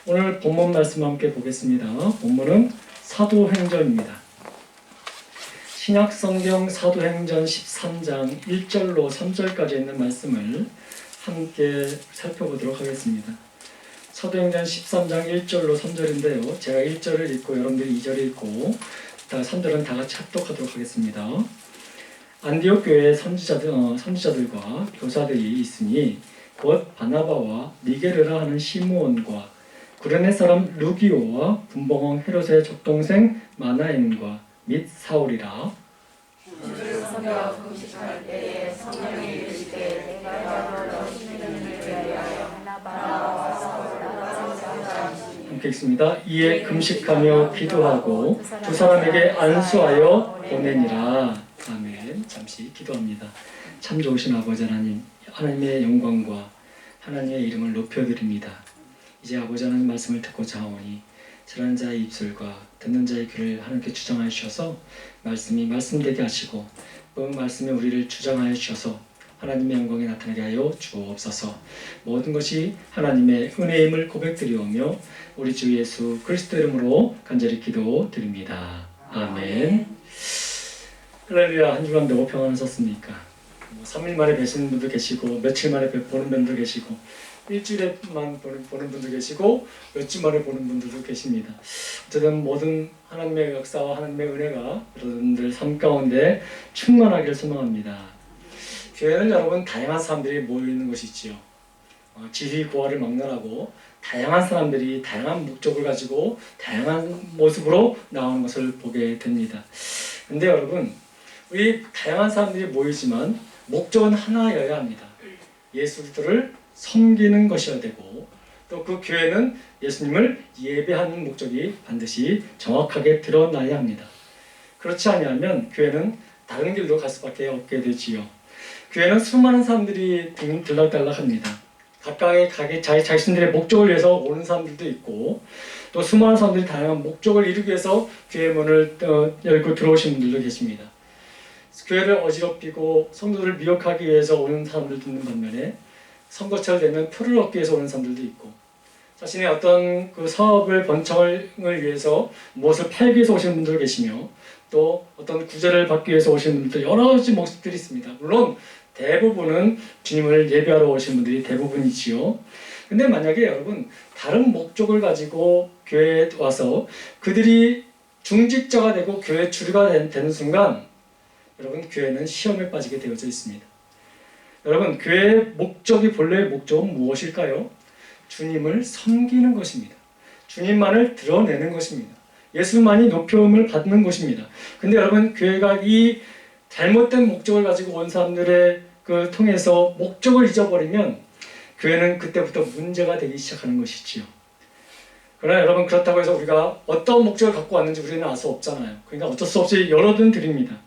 오늘 본문 말씀 함께 보겠습니다. 본문은 사도행전입니다. 신약성경 사도행전 13장 1절로 3절까지 있는 말씀을 함께 살펴보도록 하겠습니다. 사도행전 13장 1절로 3절인데요. 제가 1절을 읽고 여러분들이 2절을 읽고 3절은 다 같이 합독하도록 하겠습니다. 안디옥 교회에 선지자들과 교사들이 있으니 곧 바나바와 니게르라 하는 시므온과 구레네 사람 루기오와 분봉왕 헤롯의 족동생 마나엔과 및 사울이라. 성경 금식할 때에 성령이 이르시되 내가 너희 믿음을 위하여 바나바와 사울을 함께 읽습니다. 이에 금식하며 기도하고 두 사람에게 안수하여 보내니라. 아멘. 잠시 기도합니다. 참 좋으신 아버지 하나님, 하나님의 영광과 하나님의 이름을 높여드립니다. 이제 아버지 하나님 말씀을 듣고 자오니 들은 자의 입술과 듣는 자의 귀를 하나님께 주장하여 주셔서 말씀이 말씀되게 하시고 그 말씀에 우리를 주장하여 주셔서 하나님의 영광이 나타나게 하여 주옵소서. 모든 것이 하나님의 은혜임을 고백드리오며 우리 주 예수 그리스도 이름으로 간절히 기도드립니다. 아멘. 할렐루야. 한 주간 너무 평안하셨습니까? 3일 만에 뵈시는 분도 계시고 며칠 만에 보는 분도 계시고 일주일에만 보는 분도 계시고 몇 주 만에 보는 분들도 계십니다. 어쨌든 모든 하나님의 역사와 하나님의 은혜가 여러분들 삶 가운데 충만하기를 소망합니다. 교회는 여러분 다양한 사람들이 모여있는 것이지요. 지휘 고하를 막론하고 다양한 사람들이 다양한 목적을 가지고 다양한 모습으로 나오는 것을 보게 됩니다. 근데 여러분 우리 다양한 사람들이 모이지만 목적은 하나여야 합니다. 예수 그리스도를 섬기는 것이어야 되고 또 그 교회는 예수님을 예배하는 목적이 반드시 정확하게 드러나야 합니다. 그렇지 않으면 교회는 다른 길로 갈 수밖에 없게 되지요. 교회는 수많은 사람들이 들락달락합니다. 각각의 자신들의 목적을 위해서 오는 사람들도 있고 또 수많은 사람들이 다양한 목적을 이루기 위해서 교회 문을 열고 들어오신 분들도 계십니다. 교회를 어지럽히고 성도들을 미혹하기 위해서 오는 사람들도 있는 반면에 선거철 되면 표를 얻기 위해서 오는 사람들도 있고 자신의 어떤 그 사업을 번창을 위해서 무엇을 팔기 위해서 오시는 분들도 계시며 또 어떤 구제를 받기 위해서 오시는 분들도 여러 가지 모습들이 있습니다. 물론 대부분은 주님을 예배하러 오시는 분들이 대부분이지요. 근데 만약에 여러분 다른 목적을 가지고 교회에 와서 그들이 중직자가 되고 교회 주류가 되는 순간 여러분 교회는 시험에 빠지게 되어져 있습니다. 여러분 교회의 목적이 본래의 목적은 무엇일까요? 주님을 섬기는 것입니다. 주님만을 드러내는 것입니다. 예수만이 높임을 받는 것입니다. 근데 여러분 교회가 이 잘못된 목적을 가지고 온 사람들의 그 통해서 목적을 잊어버리면 교회는 그때부터 문제가 되기 시작하는 것이지요. 그러나 여러분 그렇다고 해서 우리가 어떤 목적을 갖고 왔는지 우리는 알 수 없잖아요. 그러니까 어쩔 수 없이 열어둔 드립니다.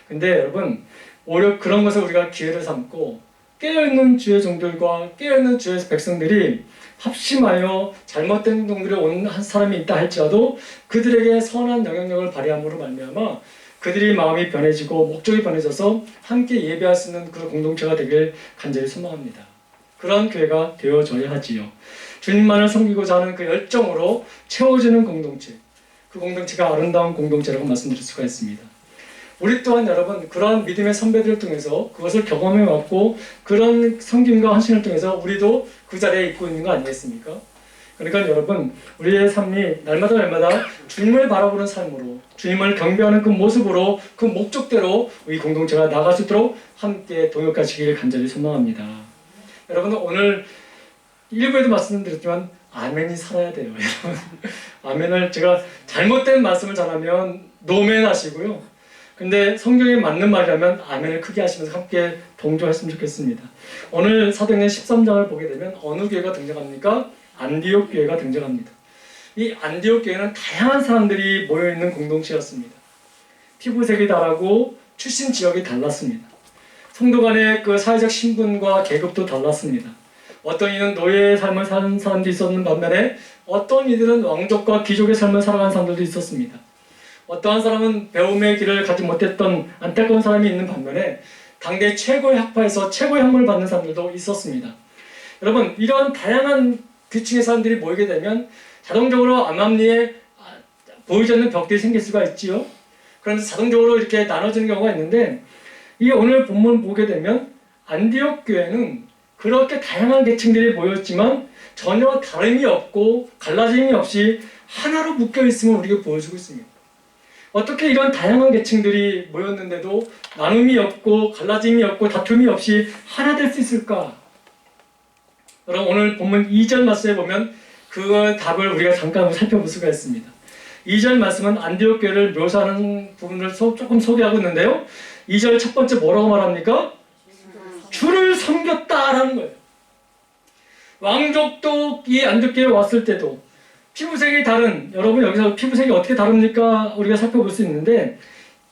근데 여러분 오히려 그런 것을 우리가 기회를 삼고 깨어있는 주의 종들과 깨어있는 주의 백성들이 합심하여 잘못된 동들에 온 한 사람이 있다 할지라도 그들에게 선한 영향력을 발휘함으로 말미암아 그들이 마음이 변해지고 목적이 변해져서 함께 예배할 수 있는 그 공동체가 되길 간절히 소망합니다. 그런 교회가 되어져야 하지요. 주님만을 섬기고자 하는 그 열정으로 채워지는 공동체, 그 공동체가 아름다운 공동체라고 말씀드릴 수가 있습니다. 우리 또한 여러분 그러한 믿음의 선배들을 통해서 그것을 경험해 왔고 그런 섬김과 헌신을 통해서 우리도 그 자리에 있고 있는 거 아니겠습니까? 그러니까 여러분 우리의 삶이 날마다 주님을 바라보는 삶으로 주님을 경배하는 그 모습으로 그 목적대로 우리 공동체가 나아갈 수 있도록 함께 동역하시기를 간절히 소망합니다. 여러분 오늘 일부에도 말씀드렸지만 아멘이 살아야 돼요. 여러분 아멘을 제가 잘못된 말씀을 전하면 노멘 하시고요. 근데 성경에 맞는 말이라면 아멘을 크게 하시면서 함께 동조했으면 좋겠습니다. 오늘 사도행전 13장을 보게 되면 어느 교회가 등장합니까? 안디옥 교회가 등장합니다. 이 안디옥 교회는 다양한 사람들이 모여있는 공동체였습니다. 피부색이 다르고 출신 지역이 달랐습니다. 성도 간의 그 사회적 신분과 계급도 달랐습니다. 어떤 이는 노예의 삶을 사는 사람도 있었는 반면에 어떤 이들은 왕족과 귀족의 삶을 살아가는 사람들도 있었습니다. 어떠한 사람은 배움의 길을 가지 못했던 안타까운 사람이 있는 반면에 당대 최고의 학파에서 최고의 학문을 받는 사람들도 있었습니다. 여러분 이러한 다양한 뒤층에 사람들이 모이게 되면 자동적으로 암암리에 보이지 않는 벽들이 생길 수가 있지요. 그런데 자동적으로 이렇게 나눠지는 경우가 있는데 이 오늘 본문 보게 되면 안디옥 교회는 그렇게 다양한 계층들이 모였지만 전혀 다름이 없고 갈라짐이 없이 하나로 묶여 있음을 우리에게 보여주고 있습니다. 어떻게 이런 다양한 계층들이 모였는데도 나눔이 없고 갈라짐이 없고 다툼이 없이 하나 될 수 있을까? 여러분 오늘 본문 2절 말씀에 보면 그 답을 우리가 잠깐 살펴볼 수가 있습니다. 2절 말씀은 안디옥 교회를 묘사하는 부분을 조금 소개하고 있는데요. 2절 첫 번째 뭐라고 말합니까? 주를 섬겼다라는 거예요. 왕족도 이 안디옥 교회에 왔을 때도 피부색이 다른, 여러분 여기서 피부색이 어떻게 다릅니까? 우리가 살펴볼 수 있는데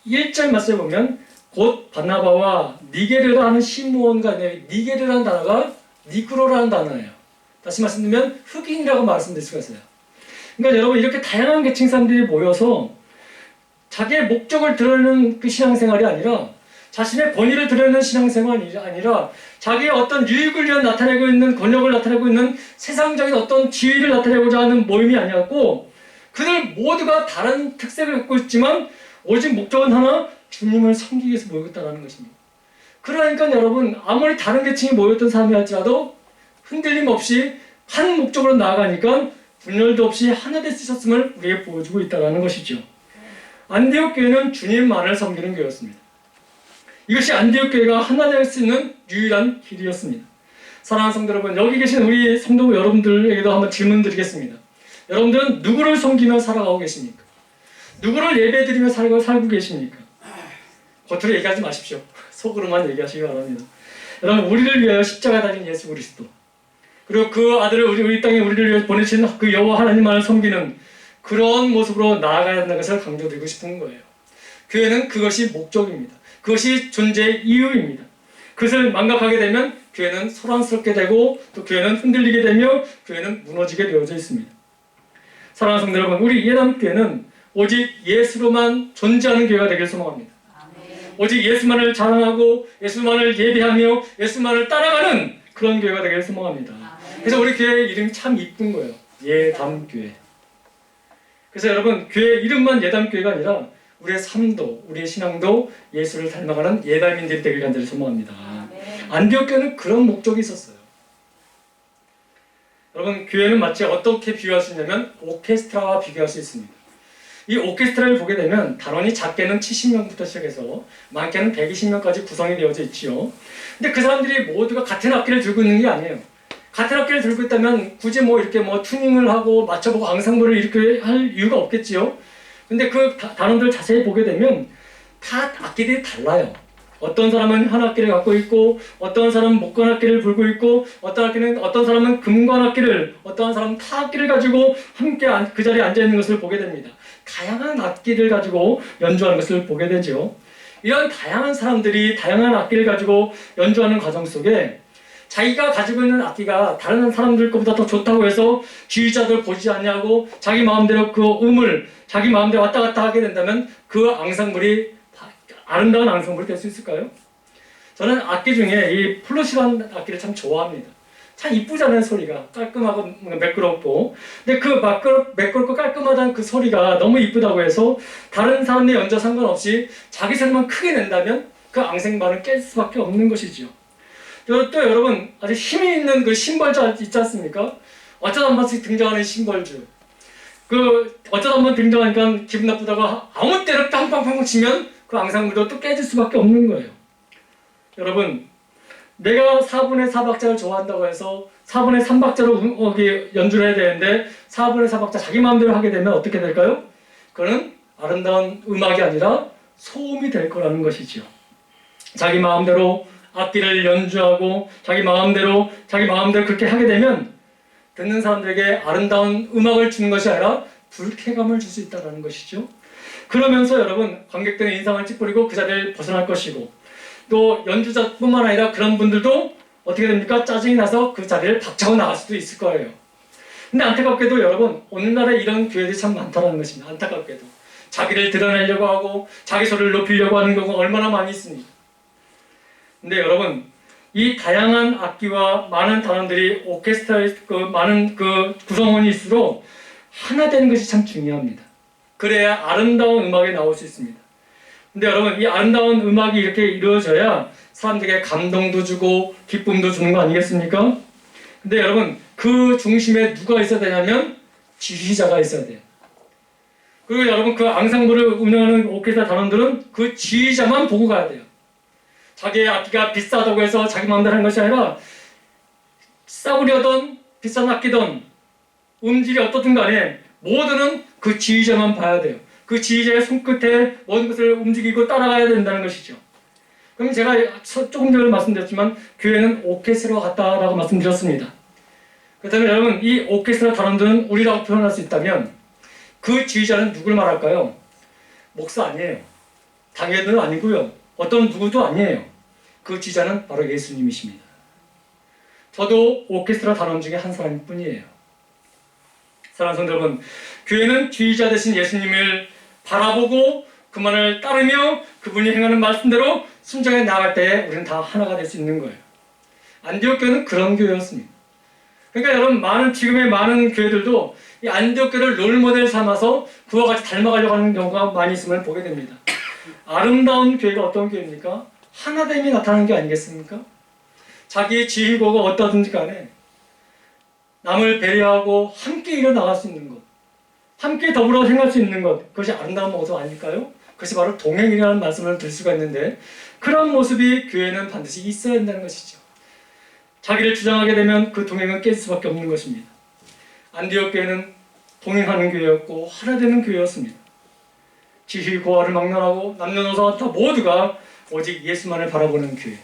1절 말씀에 보면 곧 바나바와 니게르라 하는 시므온과 니게르라는 단어가 니그로라는 단어예요. 다시 말씀드리면 흑인이라고 말씀드릴 수가 있어요. 그러니까 여러분 이렇게 다양한 계층 사람들이 모여서 자기의 목적을 드러내는 그 신앙생활이 아니라 자신의 권위를 드러내는 신앙생활이 아니라 자기의 어떤 유익을 위한 나타내고 있는 권력을 나타내고 있는 세상적인 어떤 지위를 나타내고자 하는 모임이 아니었고 그들 모두가 다른 특색을 갖고 있지만 오직 목적은 하나 주님을 섬기기 위해서 모였다는 것입니다. 그러니까 여러분 아무리 다른 계층이 모였던 사람이 할지라도 흔들림 없이 한 목적으로 나아가니까 분열도 없이 하나 될 수 있었음을 우리에게 보여주고 있다는 것이죠. 안디옥 교회는 주님만을 섬기는 교회였습니다. 이것이 안디옥 교회가 하나 될 수 있는 유일한 길이었습니다. 사랑하는 성도 여러분, 여기 계신 우리 성도 여러분들에게도 한번 질문 드리겠습니다. 여러분들은 누구를 섬기며 살아가고 계십니까? 누구를 예배드리며 살고 계십니까? 겉으로 얘기하지 마십시오. 속으로만 얘기하시기 바랍니다. 여러분, 우리를 위하여 십자가 달린 예수 그리스도, 그리고 그 아들을 우리 땅에 우리를 위해 보내신 그 여호와 하나님만을 섬기는 그런 모습으로 나아가야 한다는 것을 강조드리고 싶은 거예요. 교회는 그것이 목적입니다. 그것이 존재의 이유입니다. 그것을 망각하게 되면 교회는 소란스럽게 되고 또 교회는 흔들리게 되며 교회는 무너지게 되어져 있습니다. 사랑하는 성도 여러분, 우리 예담교회는 오직 예수로만 존재하는 교회가 되길 소망합니다. 오직 예수만을 자랑하고 예수만을 예배하며 예수만을 따라가는 그런 교회가 되길 소망합니다. 그래서 우리 교회 이름이 참 이쁜 거예요. 예담교회. 그래서 여러분 교회 이름만 예담교회가 아니라 우리의 삶도 우리의 신앙도 예수를 닮아가는 예담인들이 되길 간절히 소망합니다. 안디옥 교회는 그런 목적이 있었어요. 여러분 교회는 마치 어떻게 비유할 수 있냐면 오케스트라와 비교할 수 있습니다. 이 오케스트라를 보게 되면 단원이 작게는 70명부터 시작해서 많게는 120명까지 구성이 되어져 있지요. 근데 그 사람들이 모두가 같은 악기를 들고 있는 게 아니에요. 같은 악기를 들고 있다면 굳이 이렇게 튜닝을 하고 맞춰보고 앙상블을 이렇게 할 이유가 없겠지요. 근데 그 단원들 자세히 보게 되면 다 악기들이 달라요. 어떤 사람은 한 악기를 갖고 있고 어떤 사람은 목관 악기를 불고 있고 어떤 사람은 금관 악기를 어떤 사람은 타 악기를 가지고 함께 그 자리에 앉아 있는 것을 보게 됩니다. 다양한 악기를 가지고 연주하는 것을 보게 되죠. 이런 다양한 사람들이 다양한 악기를 가지고 연주하는 과정 속에 자기가 가지고 있는 악기가 다른 사람들 것보다 더 좋다고 해서 지휘자들 보지 않냐고 자기 마음대로 그 음을 자기 마음대로 왔다 갔다 하게 된다면 그 앙상블이 아름다운 앙상블이 될 수 있을까요? 저는 악기 중에 이 플룻이라는 악기를 참 좋아합니다. 참 이쁘잖아요. 소리가 깔끔하고 매끄럽고. 근데 그 매끄럽고 깔끔하다는 그 소리가 너무 이쁘다고 해서 다른 사람의 연주와 상관없이 자기 소리만 크게 낸다면 그 앙상블은 깰 수밖에 없는 것이지요. 또 여러분 아주 힘이 있는 그 심벌주 있지 않습니까? 어쩌다 한 번씩 등장하는 심벌주. 어쩌다 한 번 등장하니까 기분 나쁘다고 아무 때나 빵빵빵 치면 그 앙상블도 또 깨질 수밖에 없는 거예요. 여러분, 내가 4분의 4박자를 좋아한다고 해서 4분의 3박자로 연주를 해야 되는데 4분의 4박자 자기 마음대로 하게 되면 어떻게 될까요? 그거는 아름다운 음악이 아니라 소음이 될 거라는 것이죠. 자기 마음대로 악기를 연주하고 자기 마음대로 그렇게 하게 되면 듣는 사람들에게 아름다운 음악을 주는 것이 아니라 불쾌감을 줄 수 있다는 것이죠. 그러면서 여러분 관객들의 인상을 찌푸리고 그 자리를 벗어날 것이고 또 연주자뿐만 아니라 그런 분들도 어떻게 됩니까? 짜증이 나서 그 자리를 박차고 나갈 수도 있을 거예요. 근데 안타깝게도 여러분 오늘날에 이런 교회들이 참 많다는 것입니다. 안타깝게도 자기를 드러내려고 하고 자기 소리를 높이려고 하는 경우가 얼마나 많이 있습니까? 근데 여러분 이 다양한 악기와 많은 단원들이 오케스트라의 많은 구성원일수록 하나 되는 것이 참 중요합니다. 그래야 아름다운 음악이 나올 수 있습니다. 근데 여러분, 이 아름다운 음악이 이렇게 이루어져야 사람들에게 감동도 주고 기쁨도 주는 거 아니겠습니까? 근데 여러분, 그 중심에 누가 있어야 되냐면 지휘자가 있어야 돼요. 그리고 여러분, 그 앙상블을 운영하는 오케스트라 단원들은 그 지휘자만 보고 가야 돼요. 자기의 악기가 비싸다고 해서 자기 마음대로 하는 것이 아니라 싸구려든 비싼 악기든 음질이 어떻든 간에 모두는 그 지휘자만 봐야 돼요. 그 지휘자의 손끝에 모든 것을 움직이고 따라가야 된다는 것이죠. 그럼 제가 조금 전에 말씀드렸지만 교회는 오케스트라와 같다라고 말씀드렸습니다. 그렇다면 여러분, 이 오케스트라 단원들은 우리라고 표현할 수 있다면 그 지휘자는 누굴 말할까요? 목사 아니에요. 당회는 아니고요. 어떤 누구도 아니에요. 그 지휘자는 바로 예수님이십니다. 저도 오케스트라 단원 중에 한 사람일 뿐이에요. 사랑하는 성도 여러분, 교회는 지휘자 되신 예수님을 바라보고 그만을 따르며 그분이 행하는 말씀대로 순종해 나갈 때 우리는 다 하나가 될 수 있는 거예요. 안디옥 교회는 그런 교회였습니다. 그러니까 여러분, 지금의 많은 교회들도 이 안디옥 교회를 롤모델 삼아서 그와 같이 닮아가려고 하는 경우가 많이 있음을 보게 됩니다. 아름다운 교회가 어떤 교회입니까? 하나됨이 나타나는 게 아니겠습니까? 자기의 지휘고가 어떠든지 간에 남을 배려하고 함께 일어나갈 수 있는 것, 함께 더불어 행할 수 있는 것, 그것이 아름다운 모습 아닐까요? 그것이 바로 동행이라는 말씀을 들 수가 있는데, 그런 모습이 교회는 반드시 있어야 한다는 것이죠. 자기를 주장하게 되면 그 동행은 깰 수밖에 없는 것입니다. 안디옥 교회는 동행하는 교회였고 하나 되는 교회였습니다. 지휘 고하를 막론하고 남녀노소 다 모두가 오직 예수만을 바라보는 교회,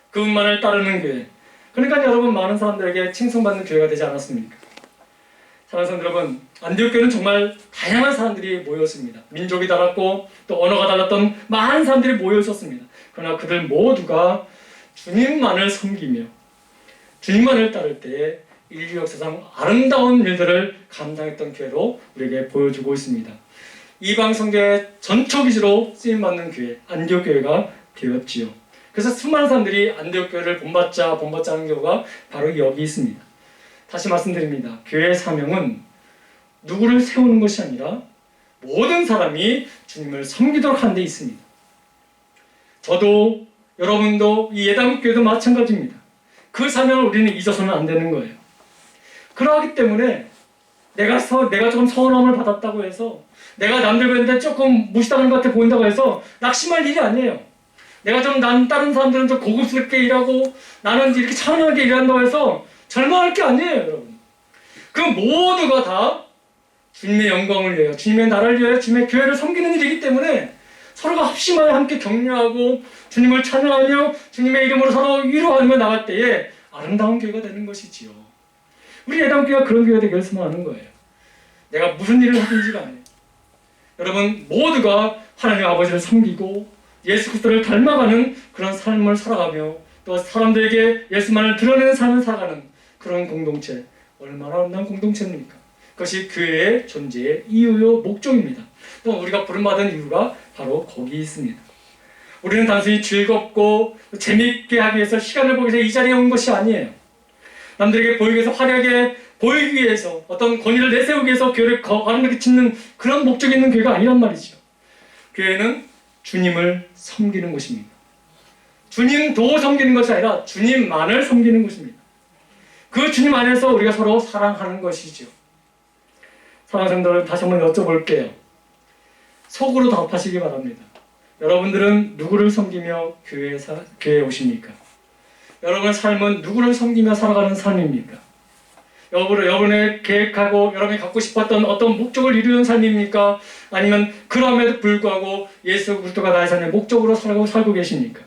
그분만을 따르는 교회. 그러니까 여러분, 많은 사람들에게 칭송받는 교회가 되지 않았습니까? 사랑하는 성도 여러분, 안디옥 교회는 정말 다양한 사람들이 모였습니다. 민족이 달랐고 또 언어가 달랐던 많은 사람들이 모여 있었습니다. 그러나 그들 모두가 주님만을 섬기며 주님만을 따를 때에 인류 역사상 아름다운 일들을 감당했던 교회로 우리에게 보여주고 있습니다. 이방 선교의 전초기지로 쓰임받는 교회, 안디옥 교회가 되었지요. 그래서 수많은 사람들이 안디옥 교회를 본받자 하는 경우가 바로 여기 있습니다. 다시 말씀드립니다. 교회의 사명은 누구를 세우는 것이 아니라 모든 사람이 주님을 섬기도록 하는 데 있습니다. 저도 여러분도 이 예담교회도 마찬가지입니다. 그 사명을 우리는 잊어서는 안 되는 거예요. 그러기 때문에 내가 조금 서운함을 받았다고 해서, 내가 남들 보는데 조금 무시당하는 것 같아 보인다고 해서 낙심할 일이 아니에요. 내가 다른 사람들은 좀 고급스럽게 일하고 나는 이렇게 찬양하게 일한다고 해서 절망할 게 아니에요, 여러분. 그 모두가 다 주님의 영광을 위하여, 주님의 나라를 위하여, 주님의 교회를 섬기는 일이기 때문에 서로가 합심하여 함께 격려하고 주님을 찬양하며 주님의 이름으로 서로 위로하며 나갈 때에 아름다운 교회가 되는 것이지요. 우리 예담교회가 그런 교회가 되기를 소망하는 거예요. 내가 무슨 일을 하든지 간에 여러분 모두가 하나님 아버지를 섬기고 예수 그리스도를 닮아가는 그런 삶을 살아가며 또 사람들에게 예수만을 드러내는 삶을 살아가는 그런 공동체, 얼마나 아름다운 공동체입니까? 그것이 교회의 존재의 이유요 목적입니다. 또 우리가 부름받은 이유가 바로 거기 있습니다. 우리는 단순히 즐겁고 재미있게 하기 위해서 시간을 보기 위해서 이 자리에 온 것이 아니에요. 남들에게 보이기 위해서, 화려하게 보이기 위해서, 어떤 권위를 내세우기 위해서 교회를 가는 것을 짓는 그런 목적이 있는 교회가 아니란 말이죠. 교회는 주님을 섬기는 것입니다. 주님도 섬기는 것이 아니라 주님만을 섬기는 것입니다. 그 주님 안에서 우리가 서로 사랑하는 것이죠. 사랑하는 성도들, 다시 한번 여쭤볼게요. 속으로 답하시기 바랍니다. 여러분들은 누구를 섬기며 교회에 오십니까? 여러분의 삶은 누구를 섬기며 살아가는 삶입니까? 여러분의 계획하고 여러분이 갖고 싶었던 어떤 목적을 이루는 삶입니까? 아니면 그럼에도 불구하고 예수 그리스도가 나의 삶의 목적으로 살고 계십니까?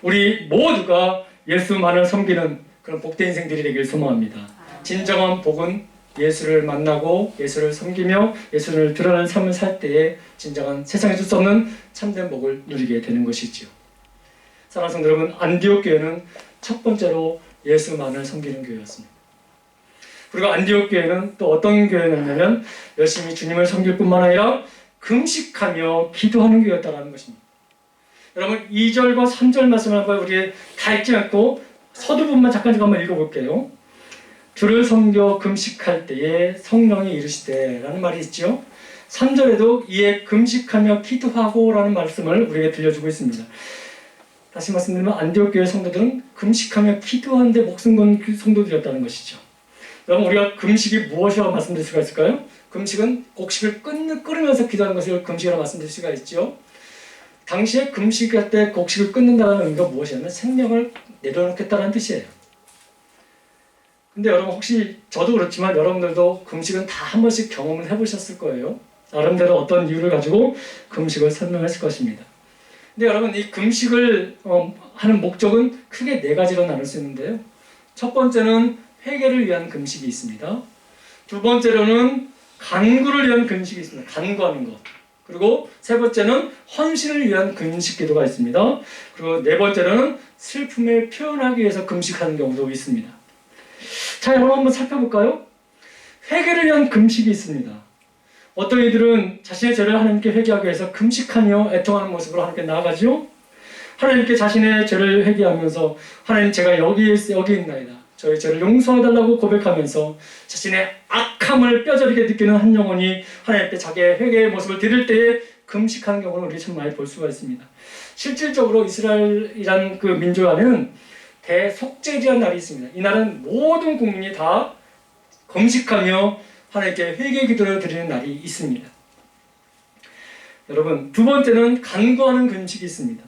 우리 모두가 예수만을 섬기는 그런 복된 인생들이 되길 소망합니다. 진정한 복은 예수를 만나고 예수를 섬기며 예수를 드러내는 삶을 살 때에 진정한 세상에 줄 수 없는 참된 복을 누리게 되는 것이지요. 사랑하는 성도 여러분, 안디옥 교회는 첫 번째로 예수만을 섬기는 교회였습니다. 그리고 안디옥 교회는 또 어떤 교회였냐면 열심히 주님을 섬길 뿐만 아니라 금식하며 기도하는 교회였다는 것입니다. 여러분 2절과 3절 말씀을 한번 우리 다 읽지 않고 서두부분만 잠깐 한번 읽어볼게요. 주를 섬겨 금식할 때에 성령이 이르시되 라는 말이 있죠. 3절에도 이에 금식하며 기도하고 라는 말씀을 우리에게 들려주고 있습니다. 다시 말씀드리면 안디옥 교회 성도들은 금식하며 기도하는데 목숨 건 성도들이었다는 것이죠. 여러분 우리가 금식이 무엇이라고 말씀드릴 수가 있을까요? 금식은 곡식을 끓으면서 기도하는 것을 금식이라고 말씀드릴 수가 있죠. 당시에 금식할 때 곡식을 끊는다는 의미가 무엇이냐면 생명을 내려놓겠다는 뜻이에요. 근데 여러분 혹시 저도 그렇지만 여러분들도 금식은 다 한 번씩 경험을 해보셨을 거예요. 나름대로 어떤 이유를 가지고 금식을 설명했을 것입니다. 근데 여러분 이 금식을 하는 목적은 크게 네 가지로 나눌 수 있는데요. 첫 번째는 회개를 위한 금식이 있습니다. 두 번째로는 간구를 위한 금식이 있습니다. 간구하는 것. 그리고 세 번째는 헌신을 위한 금식 기도가 있습니다. 그리고 네 번째로는 슬픔을 표현하기 위해서 금식하는 경우도 있습니다. 자, 여러분 한번 살펴볼까요? 회개를 위한 금식이 있습니다. 어떤 이들은 자신의 죄를 하나님께 회개하기 위해서 금식하며 애통하는 모습으로 하나님께 나아가죠. 하나님께 자신의 죄를 회개하면서 하나님 제가 여기 있나이다. 저희 죄를 용서해달라고 고백하면서 자신의 악함을 뼈저리게 느끼는 한 영혼이 하나님께 자기의 회개의 모습을 드릴 때에 금식하는 경우는 우리 참 많이 볼 수가 있습니다. 실질적으로 이스라엘이란 그 민족 안에는 대속죄일이라는 날이 있습니다. 이 날은 모든 국민이 다 금식하며 하나님께 회개 기도를 드리는 날이 있습니다. 여러분 두 번째는 간구하는 금식이 있습니다.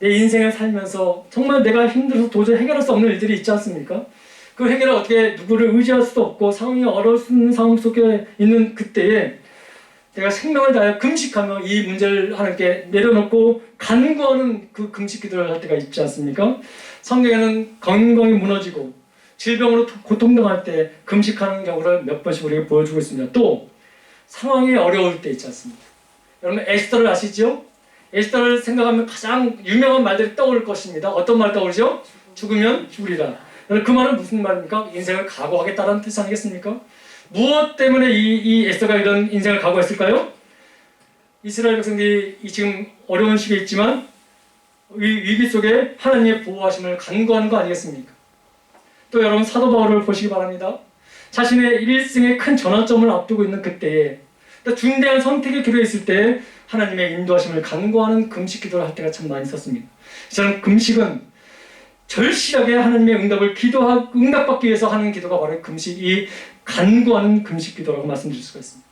내 인생을 살면서 정말 내가 힘들어서 도저히 해결할 수 없는 일들이 있지 않습니까? 그 해결을 어떻게 누구를 의지할 수도 없고 상황이 어려운 상황 속에 있는 그때에 내가 생명을 다하여 금식하며 이 문제를 하나님께 내려놓고 간구하는 그 금식 기도를 할 때가 있지 않습니까? 성경에는 건강이 무너지고 질병으로 고통당할 때 금식하는 경우를 몇 번씩 우리에게 보여주고 있습니다. 또 상황이 어려울 때 있지 않습니까? 여러분 에스더를 아시죠? 에스더를 생각하면 가장 유명한 말들이 떠오를 것입니다. 어떤 말 떠오르죠? 죽으면 죽으리라. 그 말은 무슨 말입니까? 인생을 각오하겠다는 뜻 아니겠습니까? 무엇 때문에 이 에스더가 이런 인생을 각오했을까요? 이스라엘 백성들이 지금 어려운 시기에 있지만 위기 속에 하나님의 보호하심을 간구하는 거 아니겠습니까? 또 여러분 사도 바울을 보시기 바랍니다. 자신의 일생의 큰 전환점을 앞두고 있는 그때에 또 중대한 선택의 길에 있을 때 하나님의 인도하심을 간구하는 금식 기도를 할 때가 참 많이 있었습니다. 저는 금식은 절실하게 하나님의 응답받기 위해서 하는 기도가 바로 금식이 간구하는 금식 기도라고 말씀드릴 수가 있습니다.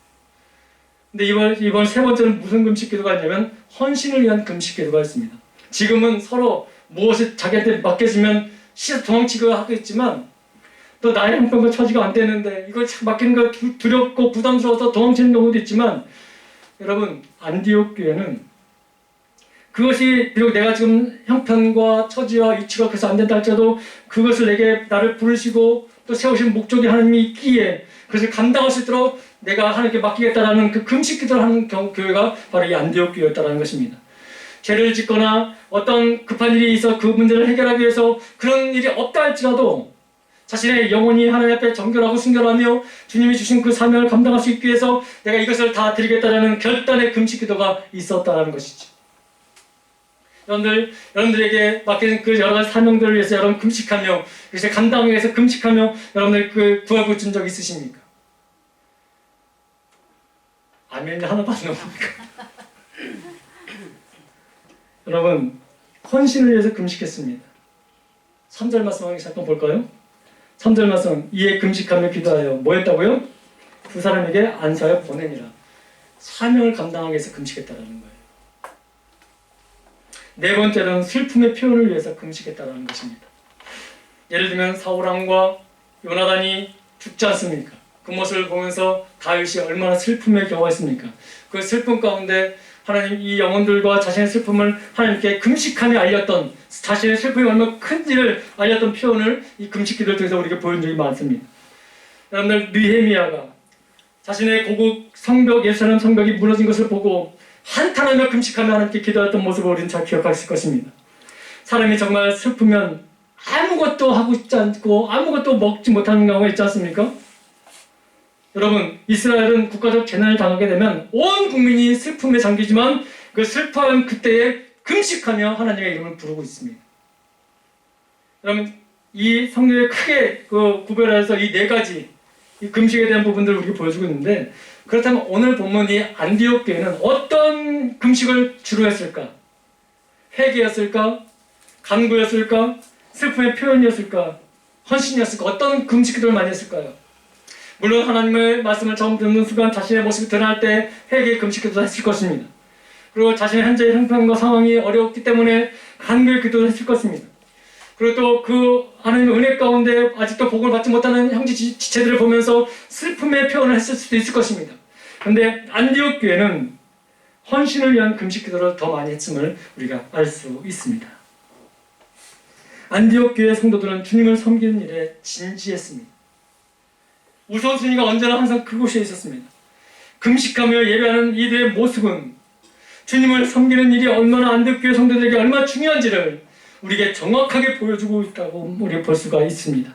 근데 이번 세 번째는 무슨 금식 기도가 있냐면 헌신을 위한 금식 기도가 있습니다. 지금은 서로 무엇이 자기한테 맡겨지면 시에서 도망치고 하고 있지만 또 나의 형편과 처지가 안 되는데 이걸 맡기는 거 두렵고 부담스러워서 도망치는 경우도 있지만 여러분 안디옥 교회는 그것이 비록 내가 지금 형편과 처지와 위치가 그래서 안 된다 할지라도 그것을 나를 부르시고 또 세우신 목적이 하나님이 있기에 그것을 감당할 수 있도록 내가 하나님께 맡기겠다라는 그 금식 기도를 하는 교회가 바로 이 안디옥 교회였다는 것입니다. 죄를 짓거나 어떤 급한 일이 있어 그 문제를 해결하기 위해서 그런 일이 없다 할지라도 자신의 영혼이 하나님 앞에 정결하고 순결하며 주님이 주신 그 사명을 감당할 수 있기 위해서 내가 이것을 다 드리겠다라는 결단의 금식 기도가 있었다는 것이죠. 여러분들에게 맡겨진 그 여러 가지 사명들을 위해서 여러분 금식하며 그것을 감당하기 위해서 금식하며 여러분들 그 구하고 준 적 있으십니까? 아멘이 하나도 안 나옵니까? 여러분 헌신을 위해서 금식했습니다. 3절 말씀 잠깐 볼까요? 3절 말씀 이에 금식하며 기도하여 뭐 했다고요? 두 사람에게 안수하여 보내니라. 사명을 감당하기 위해서 금식했다라는 거예요. 네 번째는 슬픔의 표현을 위해서 금식했다라는 것입니다. 예를 들면 사울왕과 요나단이 죽지 않습니까? 그 모습을 보면서 다윗이 얼마나 슬픔에 겨워했습니까? 그 슬픔 가운데 하나님 이 영혼들과 자신의 슬픔을 하나님께 금식하며 알렸던 자신의 슬픔이 얼마나 큰지를 알렸던 표현을 이 금식 기도를 통해서 우리에게 보여준 적이 많습니다. 여러분들 느헤미야가 자신의 고국 성벽 예루살렘 성벽이 무너진 것을 보고 한탄하며 금식하며 하나님께 기도했던 모습을 우리는 잘 기억하실 것입니다. 사람이 정말 슬프면 아무것도 하고 있지 않고 아무것도 먹지 못하는 경우가 있지 않습니까? 여러분 이스라엘은 국가적 재난을 당하게 되면 온 국민이 슬픔에 잠기지만 그 슬퍼한 그때에 금식하며 하나님의 이름을 부르고 있습니다. 여러분 이 성경에 크게 구별해서 이 네 가지 이 금식에 대한 부분들을 우리가 보여주고 있는데, 그렇다면 오늘 본문 이 안디옥 교회는 어떤 금식을 주로 했을까? 회개였을까? 간구였을까? 슬픔의 표현이었을까? 헌신이었을까? 어떤 금식 기도를 많이 했을까요? 물론 하나님의 말씀을 처음 듣는 순간 자신의 모습이 드러날 때 회개 금식 기도도 했을 것입니다. 그리고 자신의 현재의 형편과 상황이 어려웠기 때문에 간구의 기도도 했을 것입니다. 그리고 또 그 하나님의 은혜 가운데 아직도 복을 받지 못하는 형제 지체들을 보면서 슬픔의 표현을 했을 수도 있을 것입니다. 그런데 안디옥 교회는 헌신을 위한 금식 기도를 더 많이 했음을 우리가 알 수 있습니다. 안디옥 교회 성도들은 주님을 섬기는 일에 진지했습니다. 우선순위가 언제나 항상 그곳에 있었습니다. 금식하며 예배하는 이들의 모습은 주님을 섬기는 일이 얼마나 안디옥 교회 성도들에게 얼마나 중요한지를 우리에게 정확하게 보여주고 있다고 우리가 볼 수가 있습니다.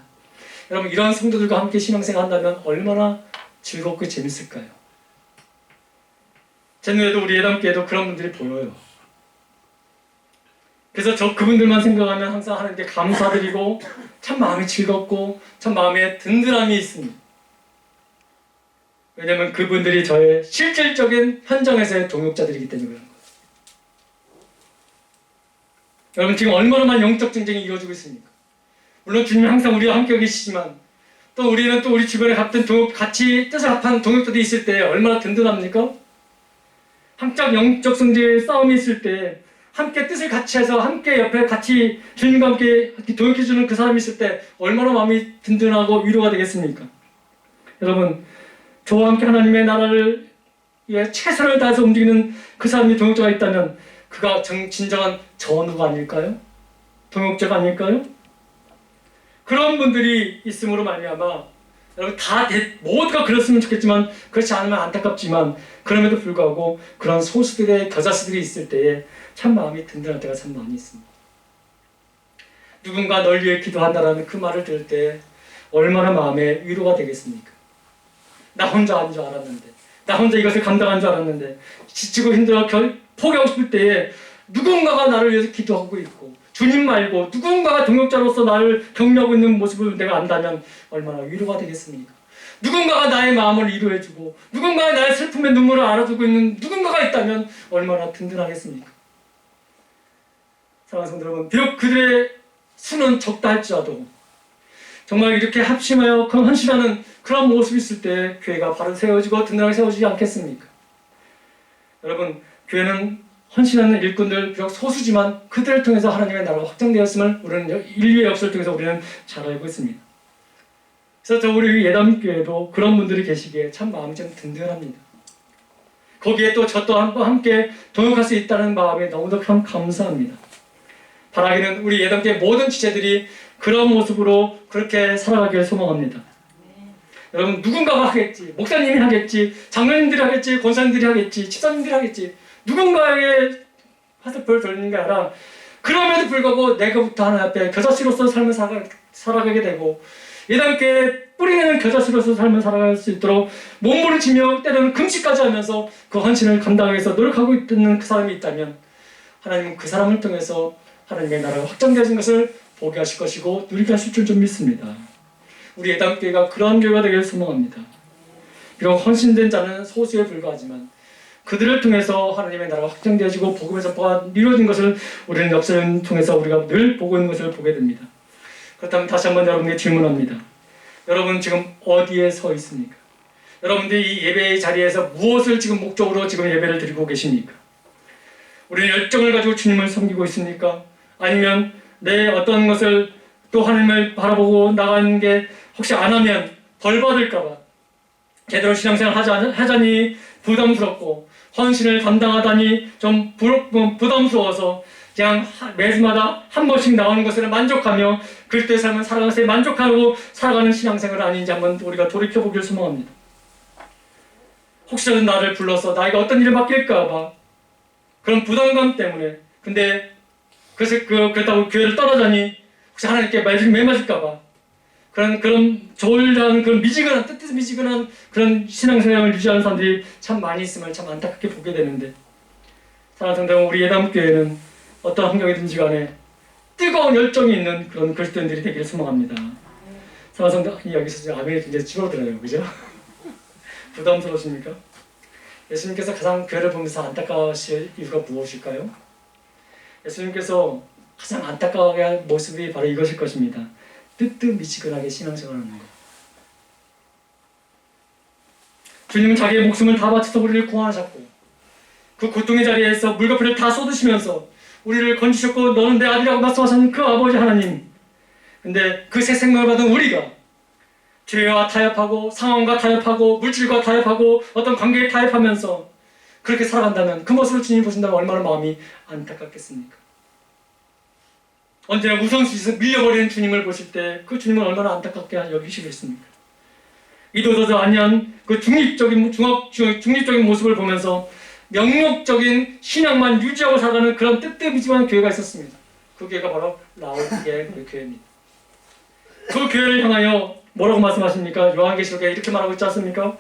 여러분 이런 성도들과 함께 신앙생활 한다면 얼마나 즐겁고 재밌을까요? 제 눈에도 우리 예담교회도 그런 분들이 보여요. 그래서 그분들만 생각하면 항상 하나님께 감사드리고 참 마음이 즐겁고 참 마음에 든든함이 있습니다. 왜냐하면 그분들이 저의 실질적인 현장에서의 동역자들이기 때문에 그런 거예요. 여러분 지금 얼마나 많은 영적 전쟁이 이루어지고 있습니까? 물론 주님이 항상 우리와 함께 계시지만 또 우리는 또 우리 주변에 같은 같이 뜻을 합한 동역자들이 있을 때 얼마나 든든합니까? 한짝 영적 성제의 싸움이 있을 때 함께 뜻을 같이 해서 함께 옆에 같이 주님과 함께 동역해주는 그 사람이 있을 때 얼마나 마음이 든든하고 위로가 되겠습니까? 여러분 저와 함께 하나님의 나라를 위해 최선을 다해서 움직이는 그 사람이 동역자가 있다면 그가 진정한 전우가 아닐까요? 동역자가 아닐까요? 그런 분들이 있음으로 말미암아 여러분 모두가 그랬으면 좋겠지만 그렇지 않으면 안타깝지만 그럼에도 불구하고 그런 소수들의 겨자씨들이 있을 때에 참 마음이 든든할 때가 참 많이 있습니다. 누군가 널 위해 기도한다라는 그 말을 들을 때 얼마나 마음에 위로가 되겠습니까? 나 혼자 아닌 줄 알았는데, 나 혼자 이것을 감당한 줄 알았는데 지치고 힘들어 포기하고 싶을 때에 누군가가 나를 위해서 기도하고 있고 주님 말고 누군가가 동역자로서 나를 격려하고 있는 모습을 내가 안다면 얼마나 위로가 되겠습니까? 누군가가 나의 마음을 위로해주고 누군가가 나의 슬픔의 눈물을 알아주고 있는 누군가가 있다면 얼마나 든든하겠습니까? 사랑하는 성도 여러분, 비록 그들의 수는 적다 할지라도 정말 이렇게 합심하여 헌신하는 그런 모습이 있을 때 교회가 바로 세워지고 든든하게 세워지지 않겠습니까? 여러분, 교회는 헌신하는 일꾼들 비록 소수지만 그들을 통해서 하나님의 나라가 확장되었음을 우리는 인류의 역사를 통해서 우리는 잘 알고 있습니다. 그래서 우리 예담교회도 그런 분들이 계시기에 참 마음이 좀 든든합니다. 거기에 또 저 또한 함께 동역할 수 있다는 마음에 너무도 참 감사합니다. 바라기는 우리 예담교회 모든 지체들이 그런 모습으로 그렇게 살아가기를 소망합니다. 여러분 누군가가 하겠지, 목사님이 하겠지, 장로님들이 하겠지, 권사님들이 하겠지, 집사님들이 하겠지, 누군가의 화살표를 돌리는 게 아니라 그럼에도 불구하고 내가부터 하나님 앞에 겨자씨로서 삶을 살아가게 되고 예담교회에 뿌리내는 겨자씨로서 삶을 살아갈 수 있도록 몸부림치며 때로는 금식까지 하면서 그 헌신을 감당하기 위해서 노력하고 있는 그 사람이 있다면 하나님은 그 사람을 통해서 하나님의 나라가 확장되어진 것을 보게 하실 것이고 누리게 하실 줄 좀 믿습니다. 우리 예담교회가 그러한 교회가 되기를 소망합니다. 비록 헌신된 자는 소수에 불과하지만 그들을 통해서 하나님의 나라가 확장되어지고 복음의 전파가 이루어진 것을 우리는 역사를 통해서 우리가 늘 보고 있는 것을 보게 됩니다. 그렇다면 다시 한번 여러분께 질문합니다. 여러분 지금 어디에 서 있습니까? 여러분들이 이 예배의 자리에서 무엇을 지금 목적으로 지금 예배를 드리고 계십니까? 우리는 열정을 가지고 주님을 섬기고 있습니까? 아니면 내 어떤 것을 또 하나님을 바라보고 나가는 게 혹시 안 하면 벌 받을까봐 제대로 신앙생활 하자니 부담스럽고 헌신을 감당하다니 좀 부담스러워서 그냥 매주마다 한 번씩 나오는 것을 만족하며 그리스도의 삶을 살아가는 것에 만족하고 살아가는 신앙생활은 아닌지 한번 우리가 돌이켜보기를 소망합니다. 혹시라도 나를 불러서 나에게 어떤 일을 맡길까봐 그런 부담감 때문에 근데 그렇다고 교회를 떠나자니 혹시 하나님께 매 맞을까봐 그런 조울한 그런 뜻뜻 미지근한 그런 신앙생활을 유지하는 사람들이 참 많이 있음을 참 안타깝게 보게 되는데 사랑하는 성도 여러분, 우리 예담교회는 어떤 환경이든지 간에 뜨거운 열정이 있는 그런 그리스도인들이 되기를 소망합니다. 사랑하는 성도, 여기서 아멘이 굉장히 줄어들어요. 그죠? 부담스러우십니까? 예수님께서 가장 교회를 보면서 안타까우실 이유가 무엇일까요? 예수님께서 가장 안타까워하게 할 모습이 바로 이것일 것입니다. 뜨뜻미지근하게 신앙생활하는 것. 주님은 자기의 목숨을 다 바쳐서 우리를 구원하셨고 그 고통의 자리에서 물거품을 다 쏟으시면서 우리를 건지셨고 너는 내 아들이라고 말씀하신 그 아버지 하나님. 근데 그 새 생명을 받은 우리가 죄와 타협하고 상황과 타협하고 물질과 타협하고 어떤 관계에 타협하면서 그렇게 살아간다면 그 모습을 주님이 보신다면 얼마나 마음이 안타깝겠습니까? 언제나 우선순위에서 밀려버리는 주님을 보실 때 그 주님은 얼마나 안타깝게 여기시겠습니까? 이도저도 아니한 그 중립적인 모습을 보면서 명목적인 신앙만 유지하고 살아가는 그런 뜨뜻미지근한 교회가 있었습니다. 그 교회가 바로 라오디게 교회입니다. 그 교회를 향하여 뭐라고 말씀하십니까? 요한계시록에 이렇게 말하고 있지 않습니까?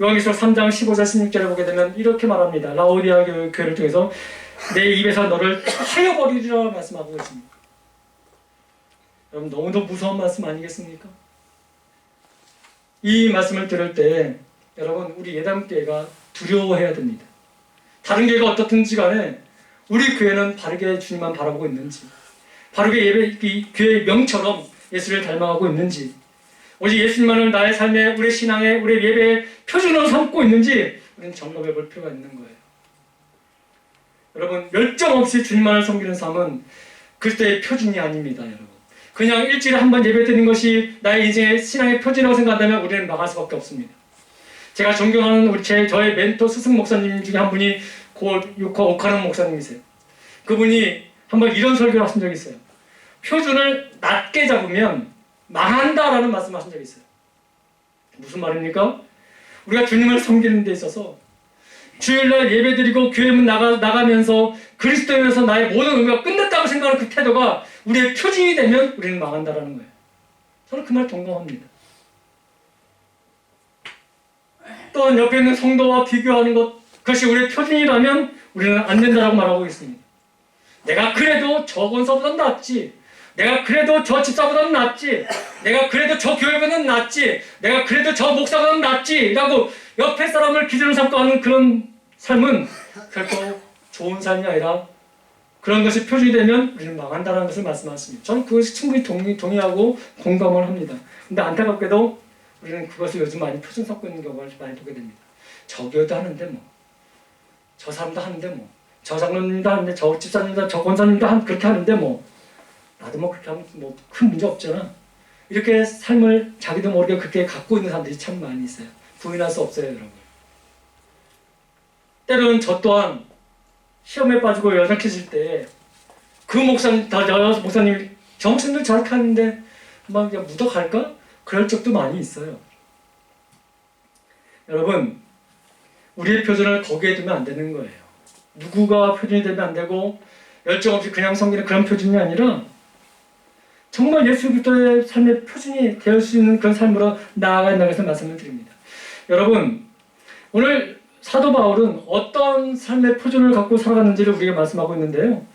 요한계시록 3장 15절 16절을 보게 되면 이렇게 말합니다. 라오디아 교회를 통해서 내 입에서 너를 하여버리리라 말씀하고 있습니다. 여러분 너무도 무서운 말씀 아니겠습니까? 이 말씀을 들을 때 여러분 우리 예담교회가 두려워해야 됩니다. 다른 교회가 어떻든지 간에 우리 교회는 바르게 주님만 바라보고 있는지 바르게 교회의 명처럼 예수를 닮아가고 있는지 오직 예수님만을 나의 삶에 우리 신앙에 우리 예배의 표준으로 삼고 있는지 우리는 점검해 볼 필요가 있는 거예요. 여러분 열정 없이 주님만을 섬기는 삶은 그리스도의 표준이 아닙니다. 여러분 그냥 일주일에 한 번 예배드리는 것이 나의 인생의 신앙의 표준이라고 생각한다면 우리는 망할 수밖에 없습니다. 제가 존경하는 저의 멘토 스승 목사님 중에 한 분이 고 오카노 목사님이세요. 그분이 한번 이런 설교를 하신 적이 있어요. 표준을 낮게 잡으면 망한다라는 말씀을 하신 적이 있어요. 무슨 말입니까? 우리가 주님을 섬기는 데 있어서 주일날 예배드리고 교회문 나가면서 그리스도에서 나의 모든 의미가 끝났다고 생각하는 그 태도가 우리의 표준이 되면 우리는 망한다라는 거예요. 저는 그 말 동감합니다. 또한 옆에 있는 성도와 비교하는 것 그것이 우리의 표준이라면 우리는 안 된다라고 말하고 있습니다. 내가 그래도 저 권사보다는 낫지. 내가 그래도 저 집사보다는 낫지. 내가 그래도 저 교회보다는 낫지. 내가 그래도 저 목사보다는 낫지. 라고 옆에 사람을 기준으로 삼고 하는 그런 삶은 결코 좋은 삶이 아니라 그런 것이 표준이 되면 우리는 망한다는 것을 말씀하셨습니다. 저는 그것이 충분히 동의하고 공감을 합니다. 근데 안타깝게도 우리는 그것을 요즘 많이 표준 삼고 있는 경우를 많이 보게 됩니다. 저 교회도 하는데 뭐, 저 사람도 하는데 뭐, 저 장로님도 하는데, 저 집사님도, 저 권사님도 그렇게 하는데 뭐, 나도 뭐 그렇게 하면 뭐 큰 문제 없잖아. 이렇게 삶을 자기도 모르게 그렇게 갖고 있는 사람들이 참 많이 있어요. 부인할 수 없어요, 여러분. 때로는 저 또한 시험에 빠지고 연약해질 때 그 목사님, 저 목사님들 저렇게 하는데 막 그냥 묻어갈까? 그럴 적도 많이 있어요. 여러분, 우리의 표준을 거기에 두면 안 되는 거예요. 누구가 표준이 되면 안 되고 열정 없이 그냥 섬기는 그런 표준이 아니라 정말 예수 그리스도의 삶의 표준이 될 수 있는 그런 삶으로 나아가야 한다는 것을 말씀을 드립니다. 여러분, 오늘 사도 바울은 어떤 삶의 표준을 갖고 살아갔는지를 우리에게 말씀하고 있는데요.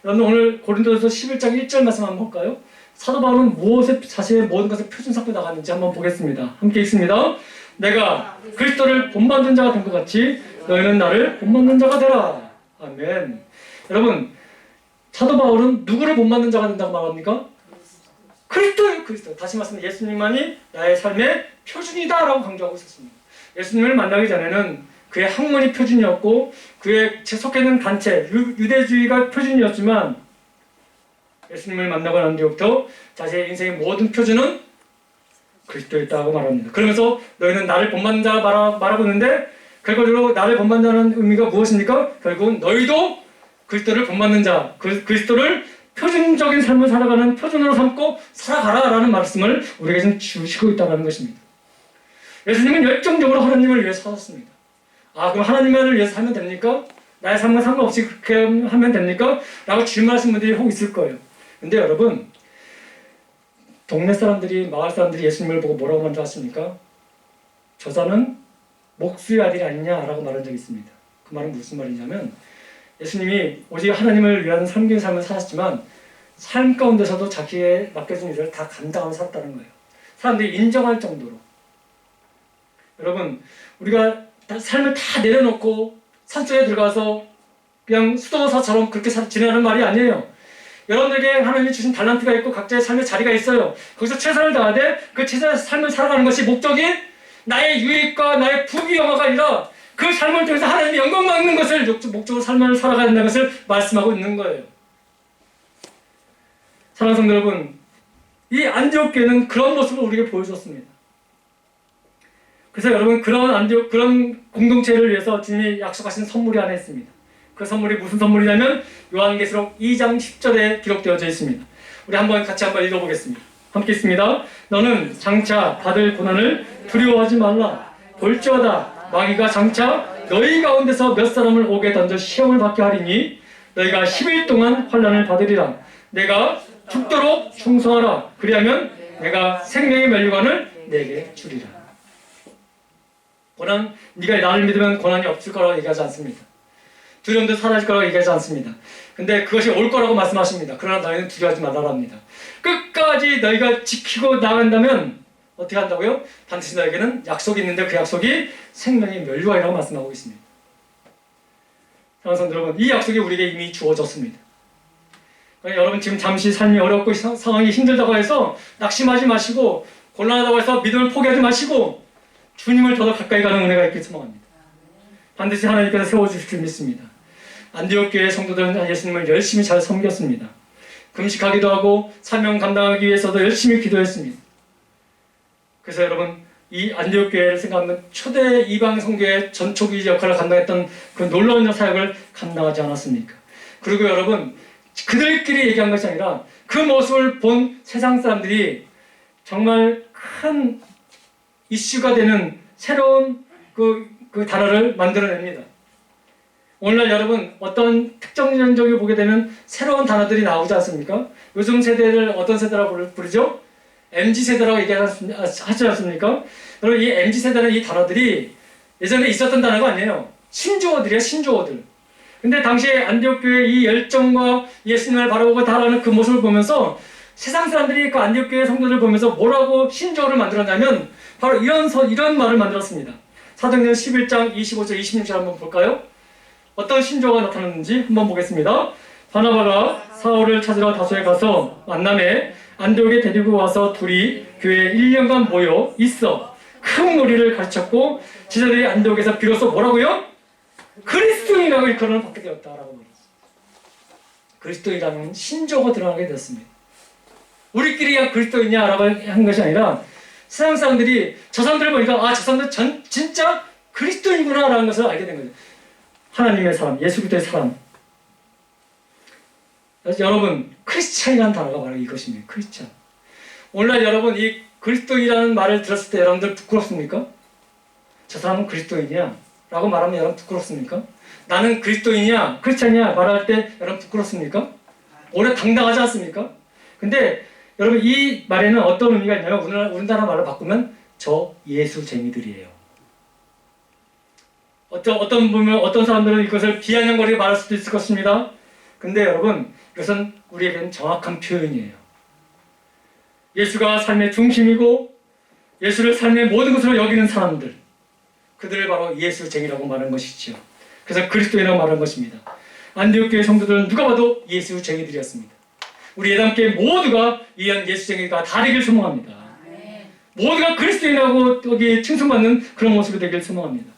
여러분 오늘 고린도전서 11장 1절 말씀 한번 볼까요? 사도 바울은 무엇에 자신의 모든 것을 표준 삼고 나갔는지 한번 보겠습니다. 함께 읽습니다. 내가 그리스도를 본받는 자가 된 것 같이 너희는 나를 본받는 자가 되라. 아멘. 여러분, 사도 바울은 누구를 본받는 자가 된다고 말합니까? 그리스도예요, 그리스도. 다시 말씀드리면 예수님만이 나의 삶의 표준이다라고 강조하고 있었습니다. 예수님을 만나기 전에는 그의 학문이 표준이었고 그의 속해 있는 단체, 유대주의가 표준이었지만 예수님을 만나고 난 뒤부터 자신의 인생의 모든 표준은 그리스도였다고 말합니다. 그러면서 너희는 나를 본받는 자가 말하고 있는데 결과적으로 나를 본받는다는 의미가 무엇입니까? 결국은 너희도 그리스도를 본받는 자, 그리스도를 표준적인 삶을 살아가는 표준으로 삼고 살아가라라는 말씀을 우리에게 지금 주시고 있다는 것입니다. 예수님은 열정적으로 하나님을 위해 사셨습니다. 아, 그럼 하나님만을 위해서 살면 됩니까? 나의 삶과 상관없이 그렇게 하면 됩니까? 라고 질문하시는 분들이 혹 있을 거예요. 근데 여러분, 동네 사람들이, 마을 사람들이 예수님을 보고 뭐라고 먼저 하십니까? 저자는 목수의 아들이 아니냐라고 말한 적이 있습니다. 그 말은 무슨 말이냐면 예수님이 오직 하나님을 위한 섬기는 삶을 사셨지만 삶 가운데서도 자기의 맡겨진 일을 다 감당하며 살았다는 거예요. 사람들이 인정할 정도로. 여러분, 우리가 삶을 다 내려놓고 산속에 들어가서 그냥 수도사처럼 그렇게 지내는 말이 아니에요. 여러분들에게 하나님이 주신 달란트가 있고 각자의 삶의 자리가 있어요. 거기서 최선을 다하되 그 최선의 삶을 살아가는 것이 목적이 나의 유익과 나의 부귀 영화가 아니라 그 삶을 통해서 하나님의 영광 받는 것을 목적으로 삶을 살아가야 된다는 것을 말씀하고 있는 거예요. 사랑하는 성도 여러분, 이 안디옥 교회는 그런 모습을 우리에게 보여줬습니다. 그래서 여러분, 그런 공동체를 위해서 주님이 약속하신 선물이 하나 있습니다. 그 선물이 무슨 선물이냐면 요한계시록 2장 10절에 기록되어져 있습니다. 우리 같이 한번 읽어보겠습니다. 함께 있습니다. 너는 장차 받을 고난을 두려워하지 말라. 볼지어다 마귀가 장차 너희 가운데서 몇 사람을 옥에 던져 시험을 받게 하리니 너희가 10일 동안 환난을 받으리라. 내가 죽도록 충성하라. 그리하면 내가 생명의 면류관을 내게 주리라. 고난, 네가 나를 믿으면 고난이 없을 거라고 얘기하지 않습니다. 두려움도 사라질 거라고 얘기하지 않습니다. 근데 그것이 올 거라고 말씀하십니다. 그러나 너희는 두려워하지 말라고 합니다. 끝까지 너희가 지키고 나간다면 어떻게 한다고요? 반드시 너에게는 약속이 있는데 그 약속이 생명의 면류관이라고 말씀하고 있습니다. 사랑하는 성도 여러분, 이 약속이 우리에게 이미 주어졌습니다. 그러니까 여러분 지금 잠시 삶이 어렵고 상황이 힘들다고 해서 낙심하지 마시고 곤란하다고 해서 믿음을 포기하지 마시고 주님을 더 가까이 가는 은혜가 있길 소망합니다. 반드시 하나님께서 세워주실 줄 믿습니다. 안디옥 교회 성도들은 예수님을 열심히 잘 섬겼습니다. 금식하기도 하고 사명 감당하기 위해서도 열심히 기도했습니다. 그래서 여러분, 이 안디옥 교회를 생각하면 초대 이방 성교의 전초기 역할을 감당했던 그 놀라운 사역을 감당하지 않았습니까? 그리고 여러분, 그들끼리 얘기한 것이 아니라 그 모습을 본 세상 사람들이 정말 큰 이슈가 되는 새로운 그 단어를 만들어냅니다. 오늘날 여러분 어떤 특정 전적을 보게 되면 새로운 단어들이 나오지 않습니까? 요즘 세대를 어떤 세대라고 부르죠? MZ세대라고 얘기하지 않습니까? 여러분 이 MZ세대는 이 단어들이 예전에 있었던 단어가 아니에요. 신조어들이에요. 신조어들. 근데 당시에 안디옥 교회의 이 열정과 예수님을 바라보고 따라가는 그 모습을 보면서 세상 사람들이 그 안디옥 교회 성도들을 보면서 뭐라고 신조어를 만들었냐면 바로 이런 말을 만들었습니다. 사도행전 11장 25절 26절 한번 볼까요? 어떤 신조어가 나타났는지 한번 보겠습니다. 바나바가 사울을 찾으러 다소에 가서 만남에 안디옥에 데리고 와서 둘이 교회에 1년간 모여 있어 큰 무리를 가르쳤고 지자들이 안디옥에서 비로소 뭐라고요? 그리스도인이라고 일컬음을 받게 되었다라고 말했습니다. 그리스도인이라는 신조어가 드러나게 되었습니다. 우리끼리가 그리스도인이냐라고 한 것이 아니라 세상 사람들이 저 사람들을 보니까 저 사람들 진짜 그리스도인이구나라는 것을 알게 된 거죠. 하나님의 사람, 예수 그리스도의 사람. 여러분, 크리스찬이라는 단어가 바로 이것입니다. 크리스찬. 오늘날 여러분 이 그리스도인이라는 말을 들었을 때 여러분들 부끄럽습니까? 저 사람은 그리스도인이야 라고 말하면 여러분 부끄럽습니까? 나는 그리스도인이야, 크리스찬이야 말할 때 여러분 부끄럽습니까? 오히려 당당하지 않습니까? 근데 여러분 이 말에는 어떤 의미가 있냐면 우리나라 말로 바꾸면 저 예수쟁이들이에요. 어떤 사람들은 이것을 비아냥거리게 말할 수도 있을 것입니다. 근데 여러분 이것은 우리에게는 정확한 표현이에요. 예수가 삶의 중심이고 예수를 삶의 모든 것으로 여기는 사람들, 그들을 바로 예수쟁이라고 말하는 것이죠. 그래서 그리스도인이라고 말하는 것입니다. 안디옥 교회 성도들은 누가 봐도 예수쟁이들이었습니다. 우리 예담교회 모두가 이런 예수쟁이가 다 되길 소망합니다. 모두가 그리스도인이라고 여기 칭송받는 그런 모습이 되길 소망합니다.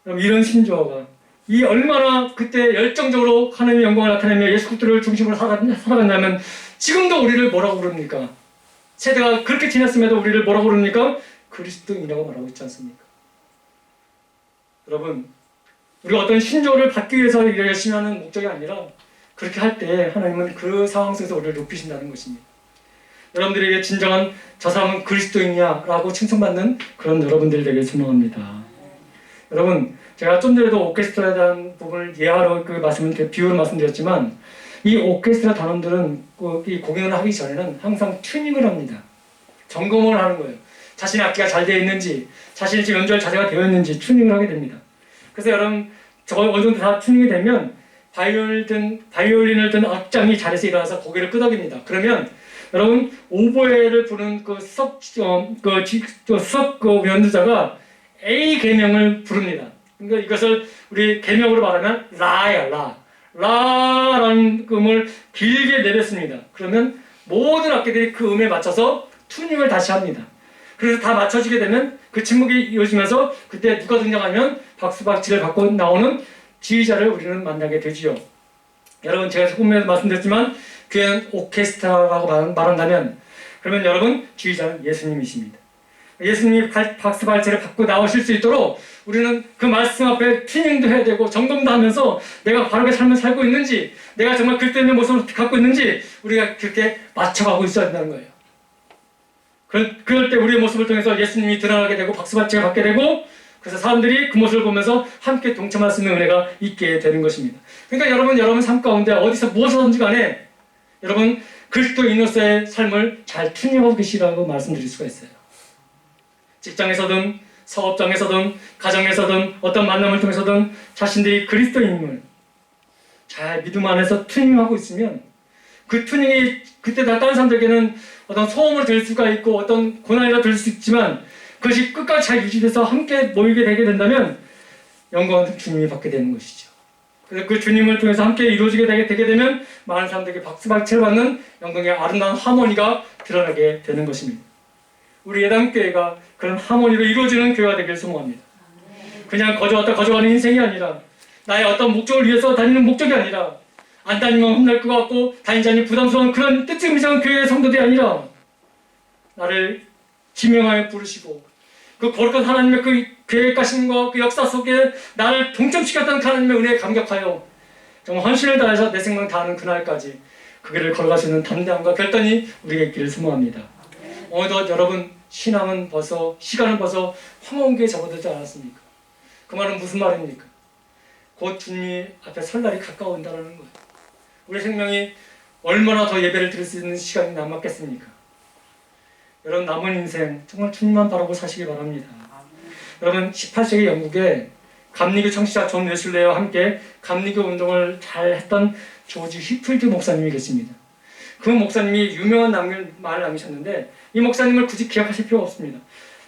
그럼 이런 신조어가 이 얼마나 그때 열정적으로 하나님의 영광을 나타내며 예수 그리스도를 중심으로 살아갔냐면 지금도 우리를 뭐라고 부릅니까? 세대가 그렇게 지났음에도 우리를 뭐라고 부릅니까? 그리스도인이라고 말하고 있지 않습니까? 여러분, 우리가 어떤 신조어를 받기 위해서 열심히 하는 목적이 아니라 그렇게 할 때 하나님은 그 상황 속에서 우리를 높이신다는 것입니다. 여러분들에게 진정한 저 사람은 그리스도인이야 라고 칭송받는 그런 여러분들이 되길 소망합니다. 여러분, 제가 좀 전에도 오케스트라에 대한 부분을 이해하러 비유를 말씀드렸지만 이 오케스트라 단원들은 이 공연을 하기 전에는 항상 튜닝을 합니다. 점검을 하는 거예요. 자신의 악기가 잘 되어 있는지, 자신이 지금 연주할 자세가 되어 있는지 튜닝을 하게 됩니다. 그래서 여러분 어느 정도 다 튜닝이 되면 바이올린을 든 악장이 자리에서 일어나서 고개를 끄덕입니다. 그러면 여러분 오보에를 부는 수석 연주자가 A 계명을 부릅니다. 그러니까 이것을 우리 계명으로 말하면 라야 라라는 음을 길게 내뱉습니다. 그러면 모든 악기들이 그 음에 맞춰서 튜닝을 다시 합니다. 그래서 다 맞춰지게 되면 그 침묵이 이어지면서 그때 누가 등장하면 박수박치를 받고 나오는 지휘자를 우리는 만나게 되지요. 여러분 제가 조금에도 말씀드렸지만 교회는 오케스트라라고 말한다면 그러면 여러분 지휘자는 예수님이십니다. 예수님이 박수발치를 받고 나오실 수 있도록 우리는 그 말씀 앞에 튜닝도 해야 되고 점검도 하면서 내가 바르게 삶을 살고 있는지 내가 정말 그리스도인의 모습을 갖고 있는지 우리가 그렇게 맞춰가고 있어야 된다는 거예요. 그럴 때 우리의 모습을 통해서 예수님이 드러나게 되고 박수발치를 받게 되고 그래서 사람들이 그 모습을 보면서 함께 동참할 수 있는 은혜가 있게 되는 것입니다. 그러니까 여러분 삶 가운데 어디서 무엇이든지 간에 여러분 그리스도인으로서의 삶을 잘 튜닝하고 계시라고 말씀드릴 수가 있어요. 직장에서든 사업장에서든 가정에서든 어떤 만남을 통해서든 자신들이 그리스도인임을 잘 믿음 안에서 튜닝하고 있으면 그 튜닝이 그때 다 다른 사람들에게는 어떤 소음을 들을 수가 있고 어떤 고난이라 들을 수 있지만 그것이 끝까지 잘 유지돼서 함께 모이게 되게 된다면 영광을 주님이 받게 되는 것이죠. 그래서 그 주님을 통해서 함께 이루어지게 되게 되면 많은 사람들에게 박수박치를 받는 영광의 아름다운 하모니가 드러나게 되는 것입니다. 우리 예당교회가 그런 하모니로 이루어지는 교회가 되길 소망합니다. 그냥 거저 왔다 거저 가는 인생이 아니라 나의 어떤 목적을 위해서 다니는 목적이 아니라 안 다니면 혼날 것 같고 다니자니 부담스러운 그런 뜻짐이상 교회의 성도들이 아니라 나를 지명하여 부르시고 그 거룩한 하나님의 그 계획하심과 그 역사 속에 나를 동참시켰던 하나님의 은혜에 감격하여 정말 헌신을 다해서 내 생명 다하는 그날까지 그 길을 걸어갈 수 있는 담대함과 결단이 우리에게 있기를 소망합니다. 어느덧 여러분 신앙은 벌써 시간은 벌써 황혼기에 접어들지 않았습니까? 그 말은 무슨 말입니까? 곧 주님 앞에 설 날이 가까운다는 거예요. 우리 생명이 얼마나 더 예배를 드릴 수 있는 시간이 남았겠습니까? 여러분 남은 인생 정말 주님만 바라고 사시기 바랍니다. 여러분 18세기 영국에 감리교 청취자 존 웨슬레이와 함께 감리교 운동을 잘 했던 조지 휘필드 목사님이 계십니다. 그 목사님이 유명한 말을 남기셨는데 이 목사님을 굳이 기억하실 필요가 없습니다.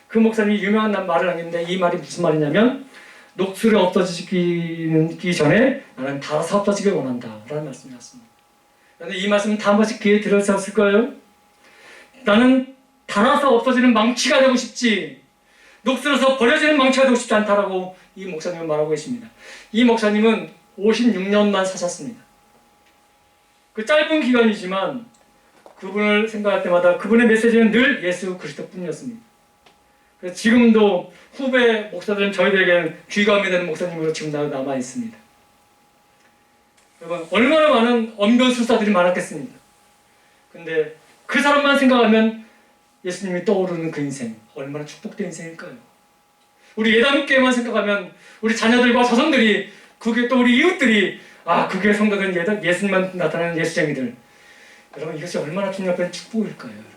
그 목사님이 유명한 말을 남겼는데 이 말이 무슨 말이냐면 녹슬이 없어지기 전에 나는 달아서 없어지길 원한다 라는 말씀이었습니다. 그런데 이 말씀은 다 한 번씩 귀에 들으셨을 거예요. 나는 달아서 없어지는 망치가 되고 싶지 녹슬어서 버려지는 망치가 되고 싶지 않다라고 이 목사님은 말하고 계십니다. 이 목사님은 56년만 사셨습니다. 그 짧은 기간이지만 그분을 생각할 때마다 그분의 메시지는 늘 예수 그리스도뿐이었습니다. 그래서 지금도 후배 목사들은 저희들에게는 귀감이 되는 목사님으로 지금 남아 있습니다. 여러분 얼마나 많은 언변술사들이 많았겠습니까? 근데 그 사람만 생각하면 예수님이 떠오르는 그 인생 얼마나 축복된 인생일까요? 우리 예담교회만 생각하면 우리 자녀들과 자손들이 그게 또 우리 이웃들이 그게 성도된 예수님만 나타나는 예수쟁이들 여러분 이것이 얼마나 주님 앞에 축복일까요? 여러분.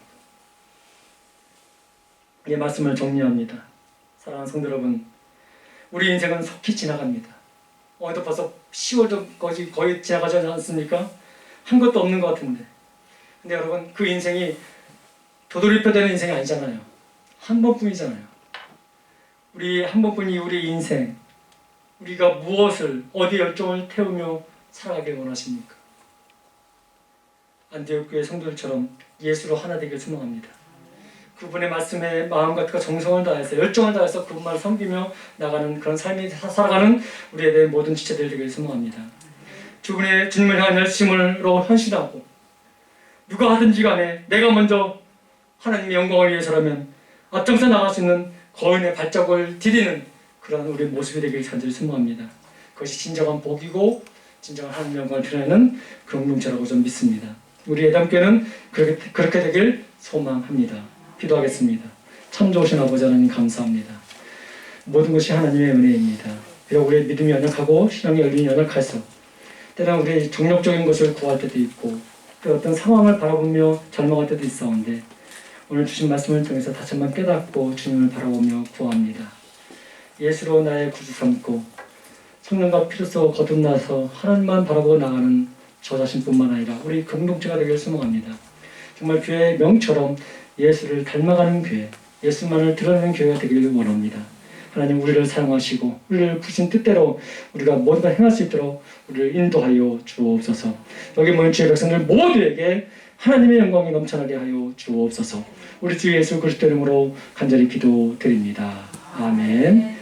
이 말씀을 정리합니다. 사랑하는 성도 여러분 우리 인생은 속히 지나갑니다. 어느덧 벌써 10월도 거의 지나가지 않습니까? 한 것도 없는 것 같은데 근데 여러분 그 인생이 도돌이표되는 인생이 아니잖아요. 한 번뿐이잖아요. 우리 한 번뿐이 우리 인생 우리가 무엇을 어디 열정을 태우며 살아가길 원하십니까? 안디옥교회 성도들처럼 예수로 하나 되길 소망합니다. 그분의 말씀에 마음과 뜻과 정성을 다해서 열정을 다해서 그분만을 섬기며 나가는 그런 삶이 살아가는 우리에 대한 모든 지체들 되길 소망합니다. 주님을 향한 열심으로 헌신하고 누가 하든지 간에 내가 먼저 하나님의 영광을 위해서라면 앞장서 나갈 수 있는 거인의 발자국을 디디는 그런 우리 모습이 되길 간절히 소망합니다. 그것이 진정한 복이고 진정한 하나님의 영광을 드러내는 그런 공동체라고 좀 믿습니다. 우리 예담교회는 그렇게 되길 소망합니다. 기도하겠습니다. 참 좋으신 아버지 하나님 감사합니다. 모든 것이 하나님의 은혜입니다. 비록 우리의 믿음이 연약하고 신앙이 열린이 연약할수록 때로는 우리의 정력적인 것을 구할 때도 있고 또 어떤 상황을 바라보며 절망할 때도 있사온데 오늘 주신 말씀을 통해서 다시 한번 깨닫고 주님을 바라보며 구합니다. 예수로 나의 구주 삼고 성령과 피로써 거듭나서 하나님만 바라보고 나가는 저 자신뿐만 아니라 우리 공동체가 되길 소망합니다. 정말 교회의 명처럼 예수를 닮아가는 교회, 예수만을 드러내는 교회가 되기를 원합니다. 하나님 우리를 사용하시고 우리를 부신 뜻대로 우리가 모두가 행할 수 있도록 우리를 인도하여 주옵소서. 여기 모인 주의 백성들 모두에게 하나님의 영광이 넘쳐나게 하여 주옵소서. 우리 주 예수 그리스도 이름으로 간절히 기도드립니다. 아멘.